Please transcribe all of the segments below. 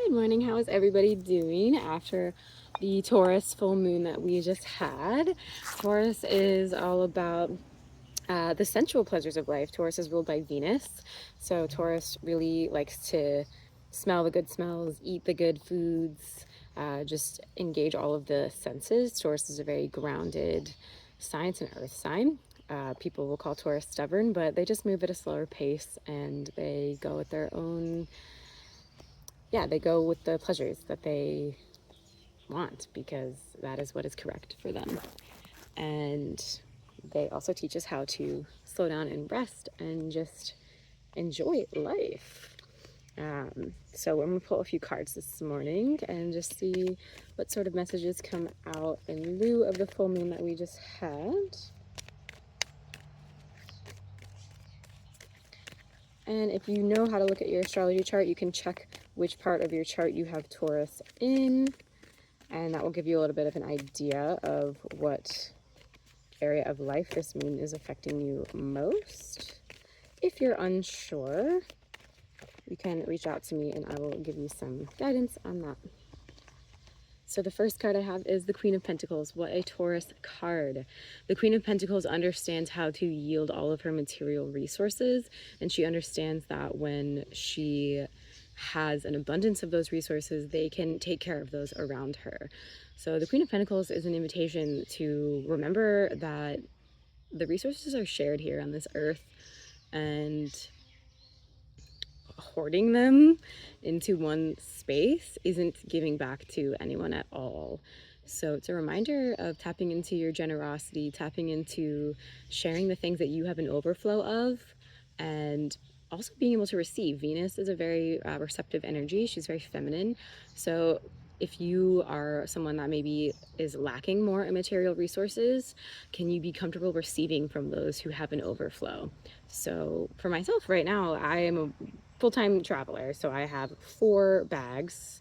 Good morning. How is everybody doing after the Taurus full moon that we just had? Taurus is all about the sensual pleasures of life. Taurus is ruled by Venus. So Taurus really likes to smell the good smells, eat the good foods, just engage all of the senses. Taurus is a very grounded science and earth sign. People will call Taurus stubborn, but they just move at a slower pace and they go at their own, they go with the pleasures that they want because that is what is correct for them. And they also teach us how to slow down and rest and just enjoy life. So I'm going to pull a few cards this morning and just see what sort of messages come out in lieu of the full moon that we just had. And if you know how to look at your astrology chart, you can check which part of your chart you have Taurus in. And that will give you a little bit of an idea of what area of life this moon is affecting you most. If you're unsure, you can reach out to me and I will give you some guidance on that. So the first card I have is the Queen of Pentacles. What a Taurus card. The Queen of Pentacles understands how to yield all of her material resources, and she understands that when she has an abundance of those resources, they can take care of those around her. So the Queen of Pentacles is an invitation to remember that the resources are shared here on this earth, and hoarding them into one space isn't giving back to anyone at all. So it's a reminder of tapping into your generosity, tapping into sharing the things that you have an overflow of, and also being able to receive. Venus is a very receptive energy. She's very feminine. So if you are someone that maybe is lacking more in material resources, can you be comfortable receiving from those who have an overflow? So for myself right now, I am a full-time traveler. So I have 4 bags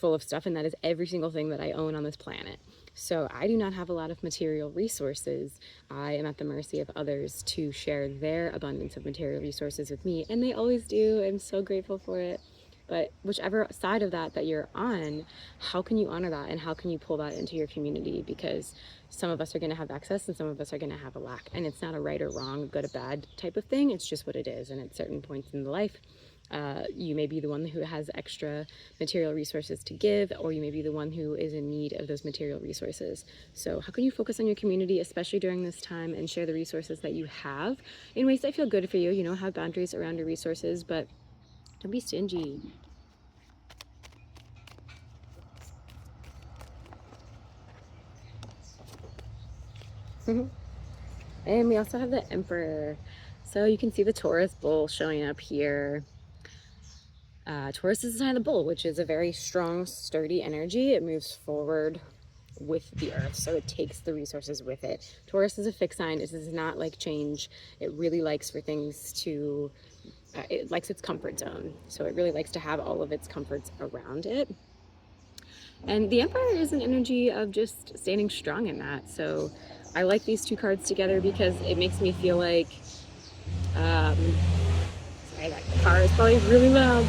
full of stuff, and that is every single thing that I own on this planet. So I do not have a lot of material resources. I am at the mercy of others to share their abundance of material resources with me, and they always do. I'm so grateful for it. But whichever side of that you're on, how can you honor that and how can you pull that into your community? Because some of us are going to have excess and some of us are going to have a lack. And it's not a right or wrong, good or bad type of thing. It's just what it is. And at certain points in the life, you may be the one who has extra material resources to give, or you may be the one who is in need of those material resources. So how can you focus on your community, especially during this time, and share the resources that you have in ways that feel good for you? You know, have boundaries around your resources, but don't be stingy. And we also have the Emperor. So you can see the Taurus bull showing up here. Taurus is the sign of the bull, which is a very strong, sturdy energy. It moves forward with the earth, so it takes the resources with it. Taurus is a fixed sign. It does not like change. It really likes for things to, it likes its comfort zone. So it really likes to have all of its comforts around it. And the Emperor is an energy of just standing strong in that. So I like these 2 cards together because it makes me feel like, sorry, that car is probably really loud.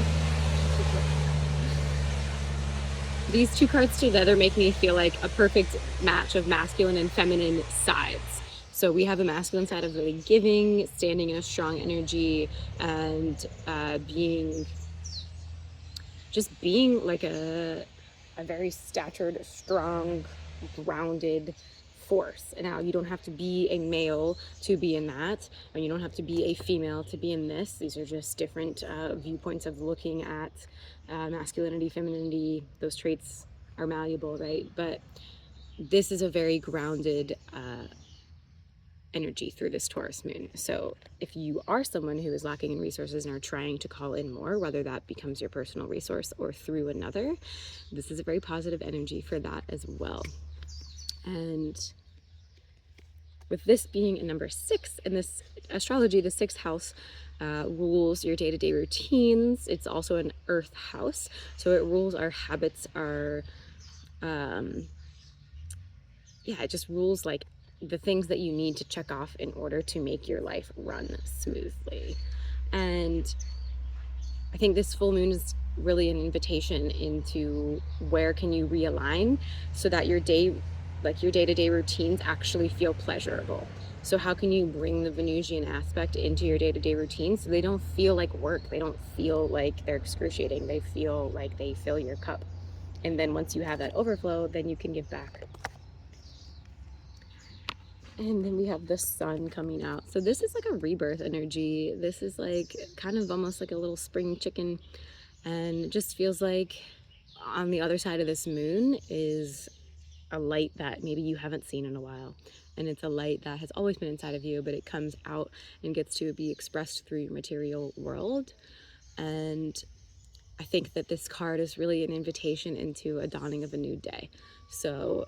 These 2 cards together make me feel like a perfect match of masculine and feminine sides. So we have a masculine side of really giving, standing in a strong energy, and being like a very statured, strong, grounded force. And now you don't have to be a male to be in that, and you don't have to be a female to be in this. These are just different viewpoints of looking at masculinity, femininity. Those traits are malleable, right? But this is a very grounded energy through this Taurus moon. So if you are someone who is lacking in resources and are trying to call in more, whether that becomes your personal resource or through another, this is a very positive energy for that as well. And with this being a number 6 in this astrology, the 6th house rules your day-to-day routines. It's also an earth house, so it rules our habits, our it just rules like the things that you need to check off in order to make your life run smoothly. And I think this full moon is really an invitation into where can you realign so that your day, like your day-to-day routines actually feel pleasurable. So how can you bring the Venusian aspect into your day-to-day routine so they don't feel like work, they don't feel like they're excruciating, they feel like they fill your cup. And then once you have that overflow, then you can give back. And then we have the sun coming out. So this is like a rebirth energy. This is like kind of almost like a little spring chicken. And it just feels like on the other side of this moon is a light that maybe you haven't seen in a while. And it's a light that has always been inside of you, but it comes out and gets to be expressed through your material world. And I think that this card is really an invitation into a dawning of a new day. So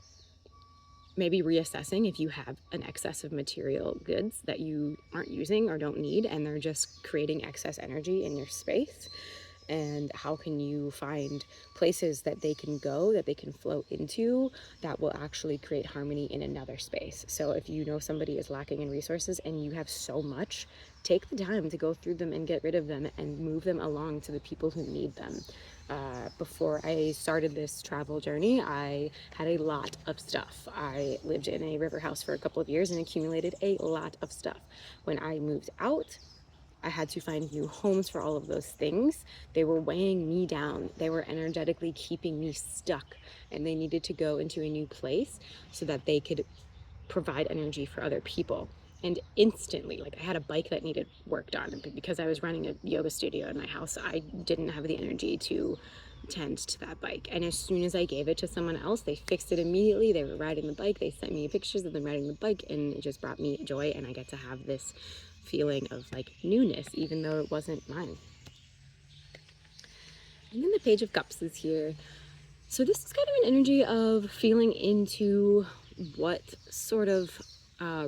maybe reassessing if you have an excess of material goods that you aren't using or don't need, and they're just creating excess energy in your space. And how can you find places that they can go, that they can flow into, that will actually create harmony in another space. So if you know somebody is lacking in resources and you have so much, take the time to go through them and get rid of them and move them along to the people who need them. Before I started this travel journey, I had a lot of stuff. I lived in a river house for a couple of years and accumulated a lot of stuff. When I moved out, I had to find new homes for all of those things. They were weighing me down. They were energetically keeping me stuck, and they needed to go into a new place so that they could provide energy for other people. And instantly, like I had a bike that needed worked on, but because I was running a yoga studio in my house, I didn't have the energy to tend to that bike. And as soon as I gave it to someone else, they fixed it immediately. They were riding the bike, they sent me pictures of them riding the bike, and it just brought me joy. And I get to have this feeling of like newness, even though it wasn't mine. And then the Page of Cups is here. So this is kind of an energy of feeling into what sort of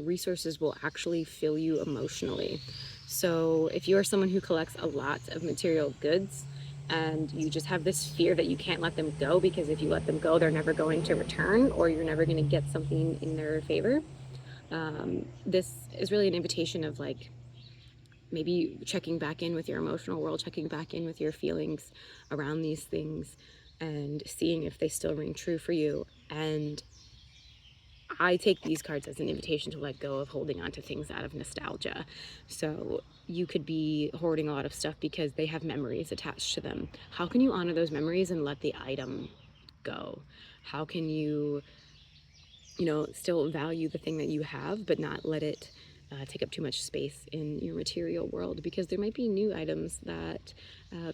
resources will actually fill you emotionally. So if you are someone who collects a lot of material goods and you just have this fear that you can't let them go because if you let them go, they're never going to return or you're never going to get something in their favor, this is really an invitation of like maybe checking back in with your emotional world, checking back in with your feelings around these things and seeing if they still ring true for you. And I take these cards as an invitation to let go of holding on to things out of nostalgia. So you could be hoarding a lot of stuff because they have memories attached to them. How can you honor those memories and let the item go? How can you, still value the thing that you have, but not let it take up too much space in your material world? Because there might be new items that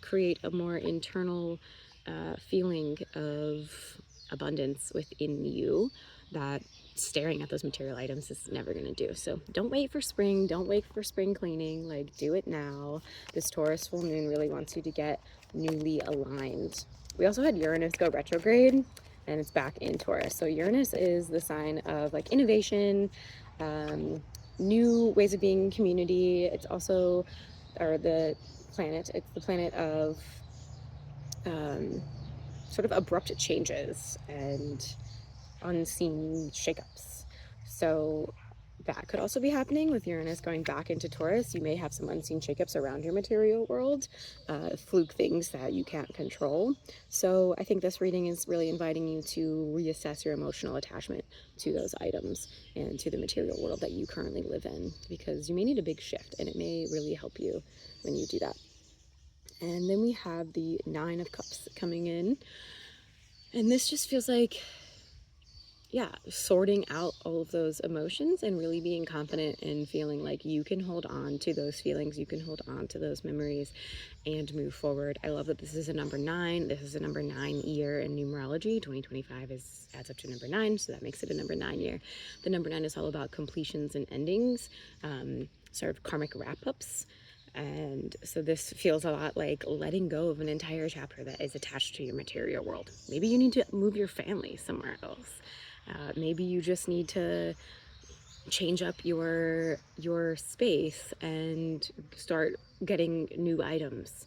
create a more internal feeling of abundance within you that staring at those material items is never going to do. So don't wait for spring. Don't wait for spring cleaning. Like, do it now. This Taurus full moon really wants you to get newly aligned. We also had Uranus go retrograde and it's back in Taurus. So Uranus is the sign of like innovation, new ways of being in community. It's also, or the planet, it's the planet of sort of abrupt changes and unseen shakeups. So that could also be happening with Uranus going back into Taurus. You may have some unseen shakeups around your material world, fluke things that you can't control. So I think this reading is really inviting you to reassess your emotional attachment to those items and to the material world that you currently live in, because you may need a big shift and it may really help you when you do that. And then we have the Nine of Cups coming in. And this just feels like, sorting out all of those emotions and really being confident in feeling like you can hold on to those feelings, you can hold on to those memories and move forward. I love that this is a number 9. This is a number 9 year in numerology. 2025 adds up to number 9, so that makes it a number 9 year. The number 9 is all about completions and endings, sort of karmic wrap-ups. And so this feels a lot like letting go of an entire chapter that is attached to your material world. Maybe you need to move your family somewhere else. Maybe you just need to change up your space and start getting new items.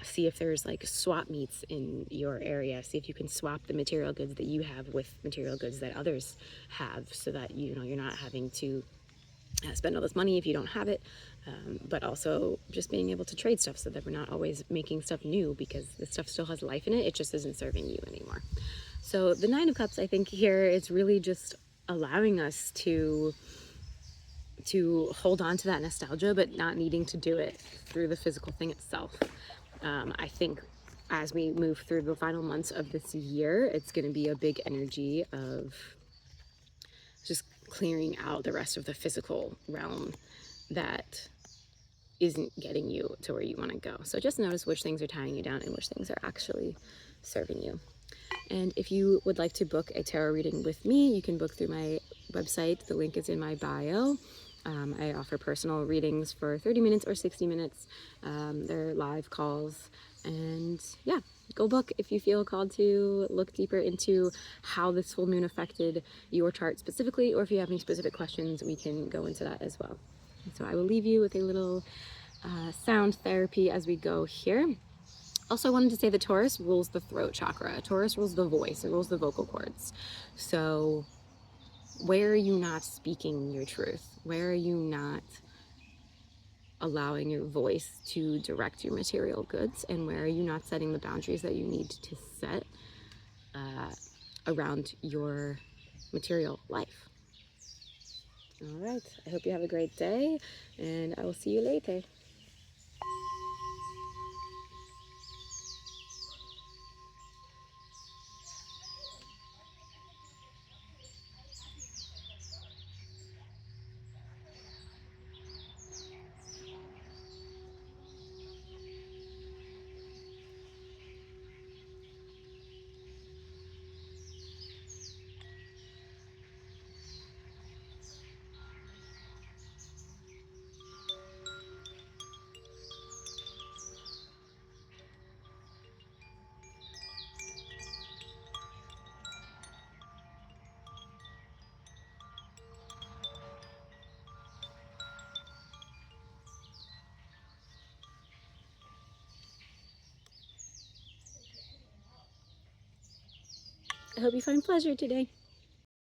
See if there's like swap meets in your area. See if you can swap the material goods that you have with material goods that others have, so that you're not having to spend all this money if you don't have it. but also just being able to trade stuff so that we're not always making stuff new because the stuff still has life in it. It just isn't serving you anymore. So the Nine of Cups, I think here is really just allowing us to hold on to that nostalgia, but not needing to do it through the physical thing itself. I think as we move through the final months of this year, it's going to be a big energy of just clearing out the rest of the physical realm that isn't getting you to where you want to go. So just notice which things are tying you down and which things are actually serving you. And if you would like to book a tarot reading with me, you can book through my website. The link is in my bio. I offer personal readings for 30 minutes or 60 minutes. They're live calls. And yeah, go book if you feel called to look deeper into how this full moon affected your chart specifically, or if you have any specific questions, we can go into that as well. So I will leave you with a little sound therapy as we go here. Also, I wanted to say that Taurus rules the throat chakra. Taurus rules the voice. It rules the vocal cords. So where are you not speaking your truth? Where are you not allowing your voice to direct your material goods? And where are you not setting the boundaries that you need to set around your material life? All right. I hope you have a great day, and I will see you later. I hope you find pleasure today.